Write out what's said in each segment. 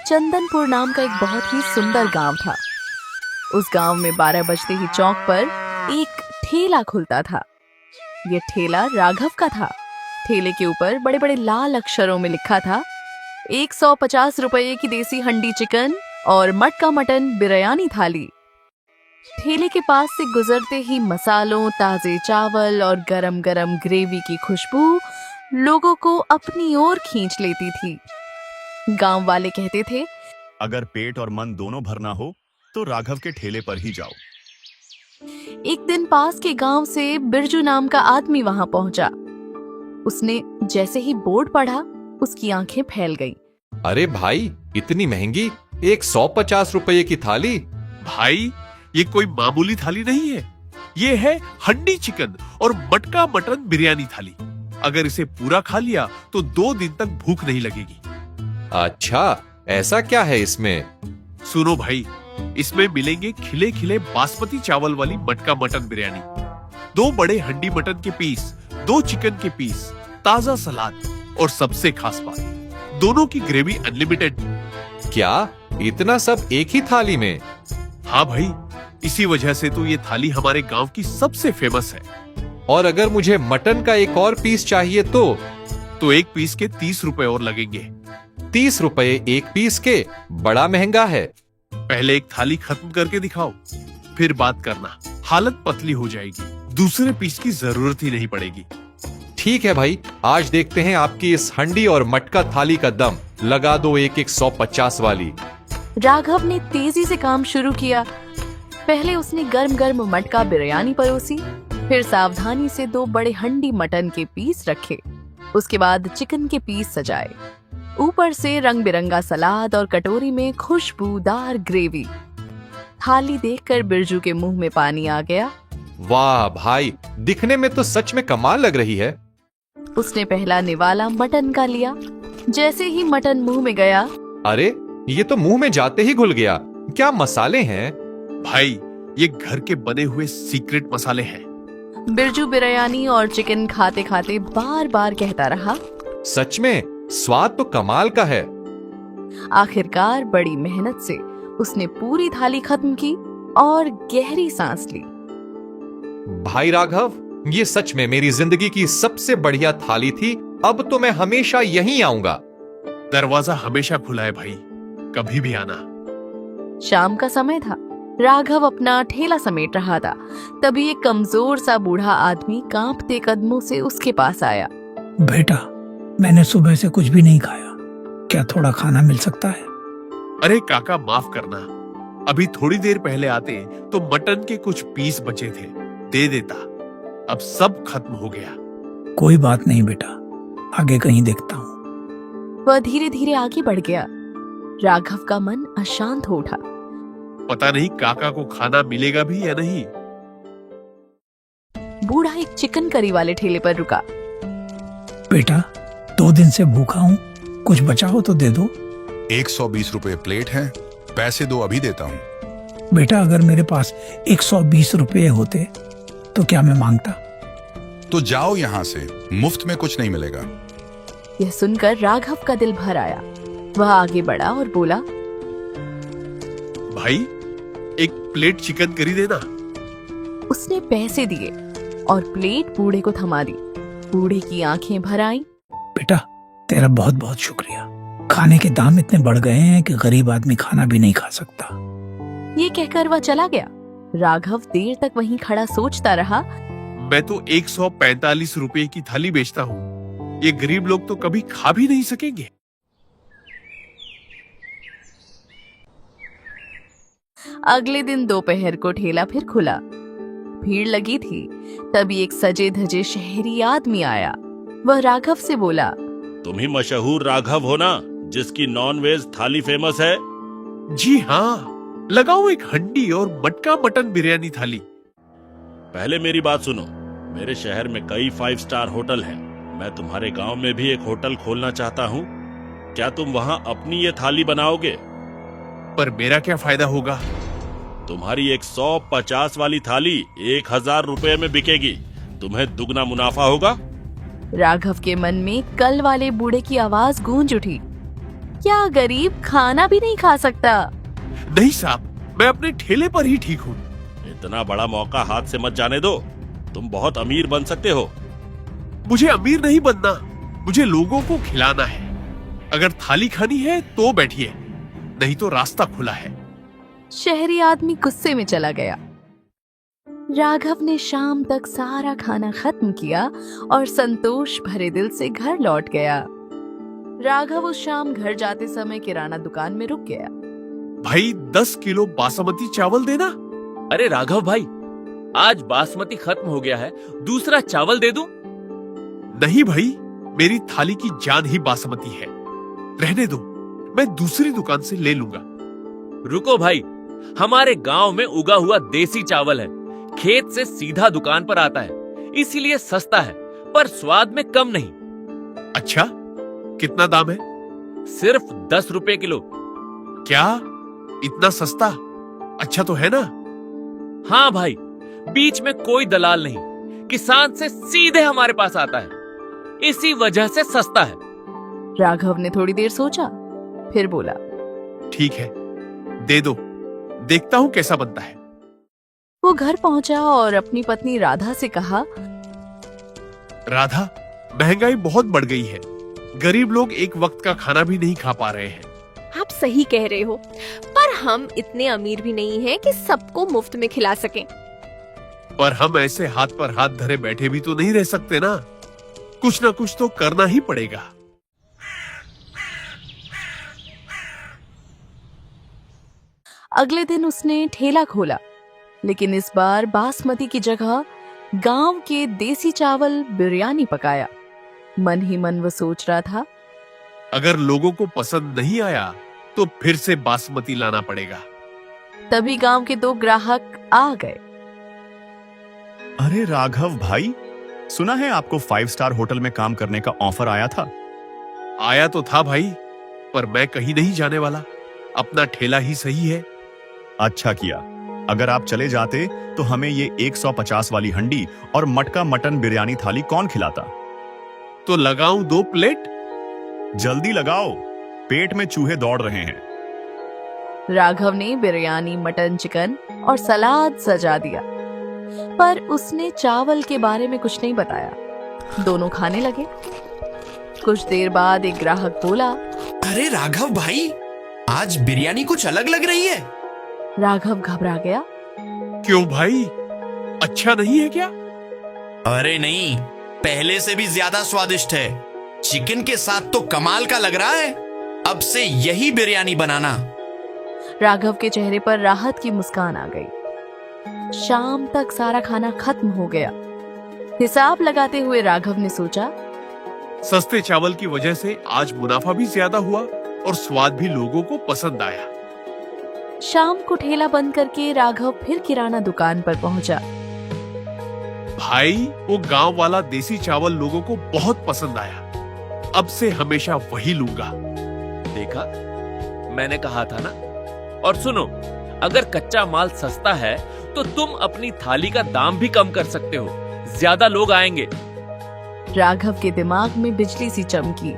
चंदनपुर नाम का एक बहुत ही सुंदर गांव था। उस गांव में 12 बजते ही चौक पर एक ठेला खुलता था। यह ठेला राघव का था। ठेले के ऊपर बड़े बड़े लाल अक्षरों में लिखा था 150 रुपये की देसी हंडी चिकन और मटका मटन बिरयानी थाली। ठेले के पास से गुजरते ही मसालों, ताजे चावल और गरम गरम ग्रेवी की खुशबू लोगों को अपनी ओर खींच लेती थी। गांव वाले कहते थे, अगर पेट और मन दोनों भरना हो तो राघव के ठेले पर ही जाओ। एक दिन पास के गांव से बिरजू नाम का आदमी वहां पहुंचा। उसने जैसे ही बोर्ड पढ़ा, उसकी आंखें फैल गईं। अरे भाई, इतनी महंगी 150 रुपये की थाली? भाई, ये कोई मामूली थाली नहीं है। ये है हंडी चिकन और मटका मटन बिरयानी थाली। अगर इसे पूरा खा लिया तो 2 दिन तक भूख नहीं लगेगी। अच्छा, ऐसा क्या है इसमें? सुनो भाई, इसमें मिलेंगे खिले खिले बासमती चावल वाली मटका मटन बिरयानी, 2 बड़े हंडी मटन के पीस, 2 चिकन के पीस, ताजा सलाद और सबसे खास बात, दोनों की ग्रेवी अनलिमिटेड। क्या इतना सब एक ही थाली में? हाँ भाई, इसी वजह से तो ये थाली हमारे गांव की सबसे फेमस है। और अगर मुझे मटन का एक और पीस चाहिए तो एक पीस के 30 रुपए और लगेंगे। 30 रुपए एक पीस के? बड़ा महंगा है। पहले एक थाली खत्म करके दिखाओ, फिर बात करना। हालत पतली हो जाएगी, दूसरे पीस की जरूरत ही नहीं पड़ेगी। ठीक है भाई, आज देखते हैं आपकी इस हंडी और मटका थाली का दम। लगा दो एक 150 वाली। राघव ने तेजी से काम शुरू किया। पहले उसने गर्म गर्म मटका बिरयानी परोसी, फिर सावधानी से 2 बड़े हंडी मटन के पीस रखे। उसके बाद चिकन के पीस सजाए, ऊपर से रंग बिरंगा सलाद और कटोरी में खुशबूदार ग्रेवी। थाली देखकर बिरजू के मुंह में पानी आ गया। वाह भाई, दिखने में तो सच में कमाल लग रही है। उसने पहला निवाला मटन का लिया। जैसे ही मटन मुंह में गया, अरे ये तो मुंह में जाते ही घुल गया। क्या मसाले हैं? भाई, ये घर के बने हुए सीक्रेट मसाले हैं। बिरजू बिरयानी और चिकन खाते खाते बार बार कहता रहा, सच में स्वाद तो कमाल का है। आखिरकार बड़ी मेहनत से उसने पूरी थाली खत्म की और गहरी सांस ली। भाई राघव, ये सच में मेरी जिंदगी की सबसे बढ़िया थाली थी। अब तो मैं हमेशा यहीं आऊंगा। दरवाजा हमेशा खुला है भाई, कभी भी आना। शाम का समय था। राघव अपना ठेला समेट रहा था। तभी एक कमजोर सा बूढ़ा आदमी कांपते कदमों से उसके पास आया। बेटा, मैंने सुबह से कुछ भी नहीं खाया, क्या थोड़ा खाना मिल सकता है? अरे काका, माफ करना, अभी थोड़ी देर पहले आते तो मटन के कुछ पीस बचे थे, दे देता। अब सब खत्म हो गया। कोई बात नहीं बेटा, आगे कहीं देखता हूँ। वह धीरे धीरे आगे बढ़ गया। राघव का मन अशांत हो उठा। पता नहीं काका को खाना मिलेगा भी या नहीं। बूढ़ा एक चिकन करी वाले ठेले पर रुका। बेटा, 2 दिन से भूखा हूँ, कुछ बचा हो तो दे दो। 120 रुपए प्लेट है, पैसे दो, अभी देता हूँ। बेटा, अगर मेरे पास 120 रुपए होते तो क्या मैं मांगता? तो जाओ यहाँ से, मुफ्त में कुछ नहीं मिलेगा। यह सुनकर राघव का दिल भर आया। वह आगे बढ़ा और बोला, भाई, एक प्लेट चिकन करी देना। उसने पैसे दिए और प्लेट बूढ़े को थमा दी। बूढ़े की आंखें भर आईं। बेटा, तेरा बहुत बहुत शुक्रिया। खाने के दाम इतने बढ़ गए हैं कि गरीब आदमी खाना भी नहीं खा सकता। ये कहकर वह चला गया। राघव देर तक वहीं खड़ा सोचता रहा। मैं तो 145 रुपए की थाली बेचता हूँ, ये गरीब लोग तो कभी खा भी नहीं सकेंगे। अगले दिन दोपहर को ठेला फिर खुला। भीड़ लगी थी। तभी एक सजे धजे शहरी आदमी आया। वह राघव से बोला, तुम ही मशहूर राघव हो ना, जिसकी नॉन वेज थाली फेमस है? जी हाँ, लगाओ एक हंडी और मटका मटन बिरयानी थाली। पहले मेरी बात सुनो। मेरे शहर में कई 5 स्टार होटल हैं। मैं तुम्हारे गांव में भी एक होटल खोलना चाहता हूँ। क्या तुम वहाँ अपनी ये थाली बनाओगे? पर मेरा क्या फायदा होगा? तुम्हारी 150 वाली थाली 1000 रुपए में बिकेगी। तुम्हें दुगना मुनाफा होगा। राघव के मन में कल वाले बूढ़े की आवाज गूंज उठी। क्या गरीब खाना भी नहीं खा सकता? नहीं साहब, मैं अपने ठेले पर ही ठीक हूँ। इतना बड़ा मौका हाथ से मत जाने दो। तुम बहुत अमीर बन सकते हो। मुझे अमीर नहीं बनना, मुझे लोगों को खिलाना है। अगर थाली खानी है तो बैठिए, नहीं तो रास्ता खुला है। शहरी आदमी गुस्से में चला गया। राघव ने शाम तक सारा खाना खत्म किया और संतोष भरे दिल से घर लौट गया। राघव उस शाम घर जाते समय किराना दुकान में रुक गया। भाई 10 किलो बासमती चावल देना। अरे राघव भाई, आज बासमती खत्म हो गया है, दूसरा चावल दे दूं? नहीं भाई, मेरी थाली की जान ही बासमती है। रहने दो, मैं दूसरी दुकान से ले लूंगा। रुको भाई, हमारे गांव में उगा हुआ देसी चावल है, खेत से सीधा दुकान पर आता है, इसीलिए सस्ता है, पर स्वाद में कम नहीं। अच्छा, कितना दाम है? सिर्फ 10 रुपए किलो। क्या, इतना सस्ता? अच्छा तो है ना? हाँ भाई, बीच में कोई दलाल नहीं, किसान से सीधे हमारे पास आता है, इसी वजह से सस्ता है। राघव ने थोड़ी देर सोचा, फिर बोला, ठीक है, दे दो, देखता हूं कैसा बनता है। वो घर पहुंचा और अपनी पत्नी राधा से कहा, राधा, महंगाई बहुत बढ़ गई है, गरीब लोग एक वक्त का खाना भी नहीं खा पा रहे हैं। आप सही कह रहे हो, पर हम इतने अमीर भी नहीं हैं कि सबको मुफ्त में खिला सकें। पर हम ऐसे हाथ पर हाथ धरे बैठे भी तो नहीं रह सकते ना, कुछ ना कुछ तो करना ही पड़ेगा। अगले दिन उसने ठेला खोला, लेकिन इस बार बासमती की जगह गांव के देसी चावल बिरयानी पकाया। मन ही मन वो सोच रहा था, अगर लोगों को पसंद नहीं आया तो फिर से बासमती लाना पड़ेगा। तभी गांव के 2 ग्राहक आ गए। अरे राघव भाई, सुना है आपको 5 स्टार होटल में काम करने का ऑफर आया था? आया तो था भाई, पर मैं कहीं नहीं जाने वाला, अपना ठेला ही सही है। अच्छा किया। अगर आप चले जाते तो हमें ये 150 वाली हंडी और मटका मटन बिरयानी थाली कौन खिलाता? तो लगाऊं 2 प्लेट? जल्दी लगाओ, पेट में चूहे दौड़ रहे हैं। राघव ने बिरयानी, मटन, चिकन और सलाद सजा दिया, पर उसने चावल के बारे में कुछ नहीं बताया। दोनों खाने लगे। कुछ देर बाद एक ग्राहक बोला, अरे राघव भाई, आज बिरयानी कुछ अलग लग रही है। राघव घबरा गया। क्यों भाई, अच्छा नहीं है क्या? अरे नहीं, पहले से भी ज्यादा स्वादिष्ट है। चिकन के साथ तो कमाल का लग रहा है। अब से यही बिरयानी बनाना। राघव के चेहरे पर राहत की मुस्कान आ गई। शाम तक सारा खाना खत्म हो गया। हिसाब लगाते हुए राघव ने सोचा, सस्ते चावल की वजह से आज मुनाफा भी ज्यादा हुआ और स्वाद भी लोगों को पसंद आया। शाम को ठेला बंद करके राघव फिर किराना दुकान पर पहुंचा। भाई, वो गांव वाला देसी चावल लोगों को बहुत पसंद आया, अब से हमेशा वही लूंगा। देखा, मैंने कहा था ना। और सुनो, अगर कच्चा माल सस्ता है तो तुम अपनी थाली का दाम भी कम कर सकते हो, ज्यादा लोग आएंगे। राघव के दिमाग में बिजली सी चमकी।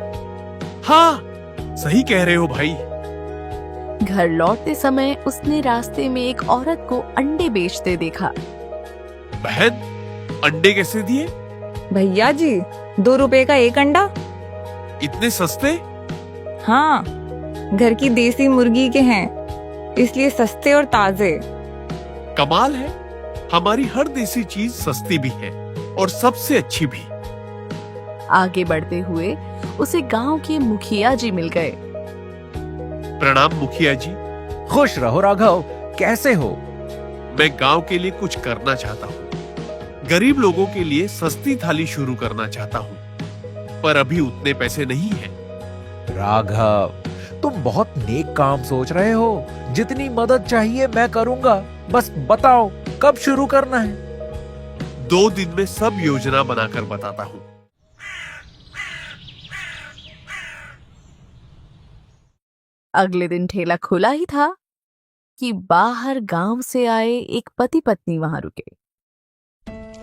हाँ, सही कह रहे हो भाई। घर लौटते समय उसने रास्ते में एक औरत को अंडे बेचते देखा। बहन, अंडे कैसे दिए? भैया जी, 2 रुपए का एक अंडा। इतने सस्ते? हाँ, घर की देसी मुर्गी के हैं, इसलिए सस्ते और ताजे। कमाल है, हमारी हर देसी चीज सस्ती भी है और सबसे अच्छी भी। आगे बढ़ते हुए उसे गांव के मुखिया जी मिल गए। प्रणाम मुखिया जी। खुश रहो राघव, कैसे हो? मैं गांव के लिए कुछ करना चाहता हूँ, गरीब लोगों के लिए सस्ती थाली शुरू करना चाहता हूँ, पर अभी उतने पैसे नहीं हैं। राघव, तुम बहुत नेक काम सोच रहे हो। जितनी मदद चाहिए मैं करूंगा, बस बताओ कब शुरू करना है। 2 दिन में सब योजना बनाकर बताता हूँ। अगले दिन ठेला खुला ही था कि बाहर गांव से आए एक पति पत्नी वहां रुके।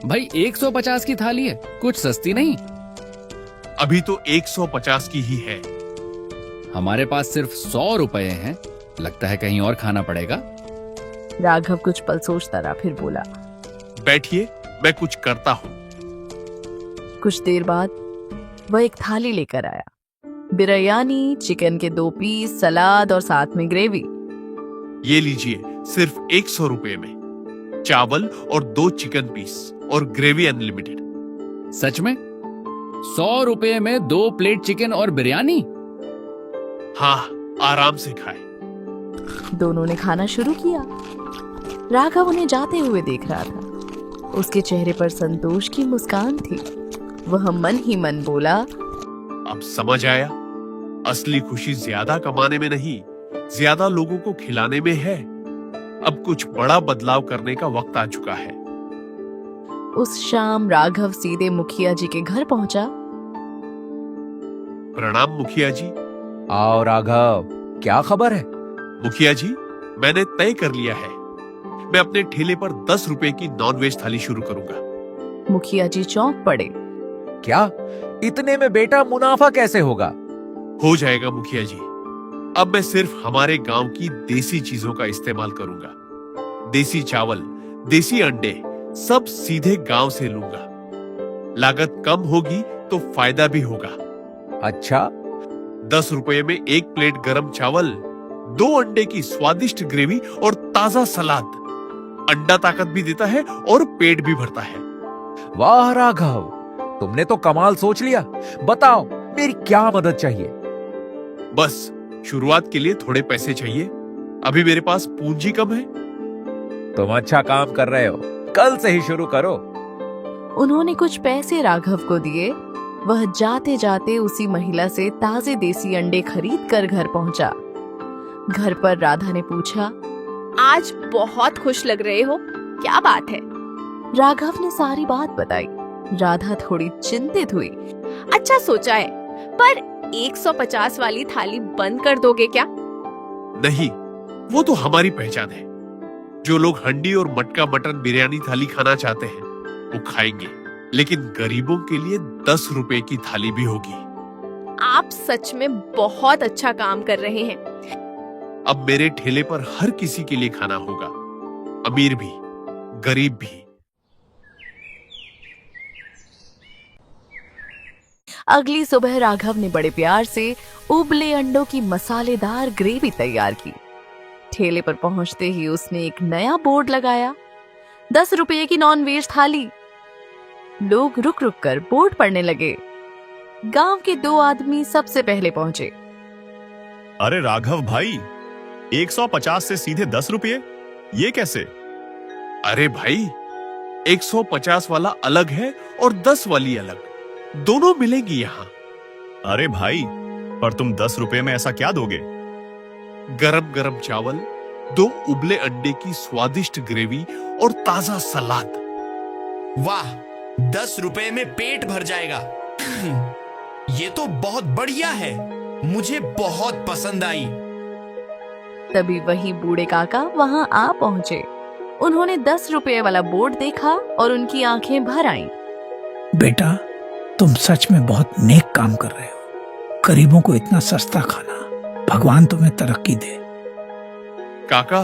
भाई 150 की थाली है, कुछ सस्ती नहीं? अभी तो 150 की ही है। हमारे पास सिर्फ 100 रुपए हैं। लगता है कहीं और खाना पड़ेगा। राघव कुछ पल सोचता रहा, फिर बोला, बैठिए, मैं कुछ करता हूँ। कुछ देर बाद वह एक थाली लेकर आया। बिरयानी, चिकन के 2 पीस, सलाद और साथ में ग्रेवी। ये लीजिए, सिर्फ 100 रुपए में चावल और 2 चिकन पीस और ग्रेवी अनलिमिटेड। सच में? 100 रुपए में 2 प्लेट चिकन और बिरयानी? हाँ, आराम से खाए। दोनों ने खाना शुरू किया। राघव उन्हें जाते हुए देख रहा था। उसके चेहरे पर संतोष की मुस्कान थी। वह मन ही मन बोला, अब समझ आया, असली खुशी ज्यादा कमाने में नहीं, ज्यादा लोगों को खिलाने में है। अब कुछ बड़ा बदलाव करने का वक्त आ चुका है। उस शाम राघव सीधे मुखिया जी के घर पहुंचा। प्रणाम मुखिया जी। आओ राघव, क्या खबर है? मुखिया जी, मैंने तय कर लिया है, मैं अपने ठेले पर 10 रुपए की नॉनवेज थाली शुरू करूंगा। मुखिया जी चौंक पड़े। क्या? इतने में बेटा मुनाफा कैसे होगा? हो जाएगा मुखिया जी। अब मैं सिर्फ हमारे गांव की देसी चीजों का इस्तेमाल करूंगा। देसी चावल, देसी अंडे, सब सीधे गांव से लूंगा। लागत कम होगी तो फायदा भी होगा। अच्छा? 10 रुपए में 1 प्लेट गरम चावल, 2 अंडे की स्वादिष्ट ग्रेवी और ताजा सलाद। अंडा ताकत भी देता है और पेट भी भरता है। वाह राघव, तुमने तो कमाल सोच लिया। बताओ, मेरी क्या मदद चाहिए? बस शुरुआत के लिए थोड़े पैसे चाहिए। अभी मेरे पास पूंजी कम है। तुम अच्छा काम कर रहे हो, कल से ही शुरू करो। उन्होंने कुछ पैसे राघव को दिए। वह जाते जाते उसी महिला से ताजे देसी अंडे खरीद कर घर पहुंचा। घर पर राधा ने पूछा, आज बहुत खुश लग रहे हो, क्या बात है? राघव ने सारी बात बताई। राधा थोड़ी चिंतित हुई। अच्छा सोचा है, पर 150 वाली थाली बंद कर दोगे क्या? नहीं, वो तो हमारी पहचान है। जो लोग हंडी और मटका मटन बिरयानी थाली खाना चाहते हैं वो खाएंगे, लेकिन गरीबों के लिए 10 रुपए की थाली भी होगी। आप सच में बहुत अच्छा काम कर रहे हैं। अब मेरे ठेले पर हर किसी के लिए खाना होगा, अमीर भी, गरीब भी। अगली सुबह राघव ने बड़े प्यार से उबले अंडों की मसालेदार ग्रेवी तैयार की। ठेले पर पहुंचते ही उसने एक नया बोर्ड लगाया, 10 रुपये की नॉनवेज थाली। लोग रुक रुक कर बोर्ड पढ़ने लगे। गांव के 2 आदमी सबसे पहले पहुंचे। अरे राघव भाई, 150 से सीधे 10 रुपये, ये कैसे? अरे भाई, 150 वाला अलग है और 10 वाली अलग, दोनों मिलेंगी यहाँ। अरे भाई, पर तुम 10 रुपये में ऐसा क्या दोगे? गरम गरम चावल, 2 उबले अंडे की स्वादिष्ट ग्रेवी और ताजा सलाद। वाह, 10 रुपए में पेट भर जाएगा। ये तो बहुत बढ़िया है, मुझे बहुत पसंद आई। तभी वही बूढ़े काका वहां आ पहुंचे। उन्होंने 10 रुपये वाला बोर्ड देखा और उनकी आंखें भर आईं। बेटा, तुम सच में बहुत नेक काम कर रहे हो। गरीबों को इतना सस्ता खाना, भगवान तुम्हें तरक्की दे। काका,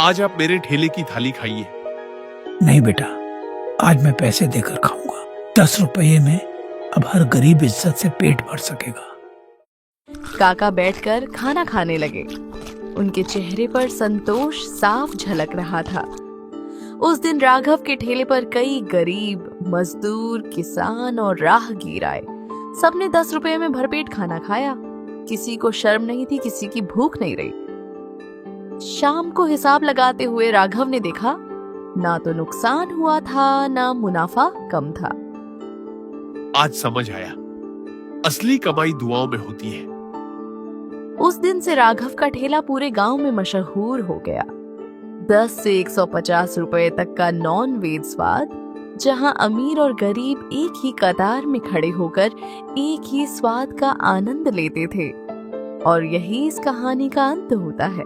आज आप मेरे ठेले की थाली खाइए। नहीं बेटा, आज मैं पैसे देकर खाऊंगा। 10 रुपये में अब हर गरीब इज्जत से पेट भर सकेगा। काका बैठकर खाना खाने लगे। उनके चेहरे पर संतोष साफ झलक रहा था। उस दिन राघव के ठेले पर कई गरीब, मजदूर, किसान और राहगीर आए। सबने 10 रुपये में भरपेट खाना खाया। किसी को शर्म नहीं थी, किसी की भूख नहीं रही। शाम को हिसाब लगाते हुए राघव ने देखा, ना तो नुकसान हुआ था, ना मुनाफा कम था। आज समझ आया, असली कमाई दुआओं में होती है। उस दिन से राघव का ठेला पूरे गांव में मशहूर हो गया। 10 से 150 रुपए तक का नॉन वेज स्वाद, जहां अमीर और गरीब एक ही कतार में खड़े होकर एक ही स्वाद का आनंद लेते थे। और यही इस कहानी का अंत होता है।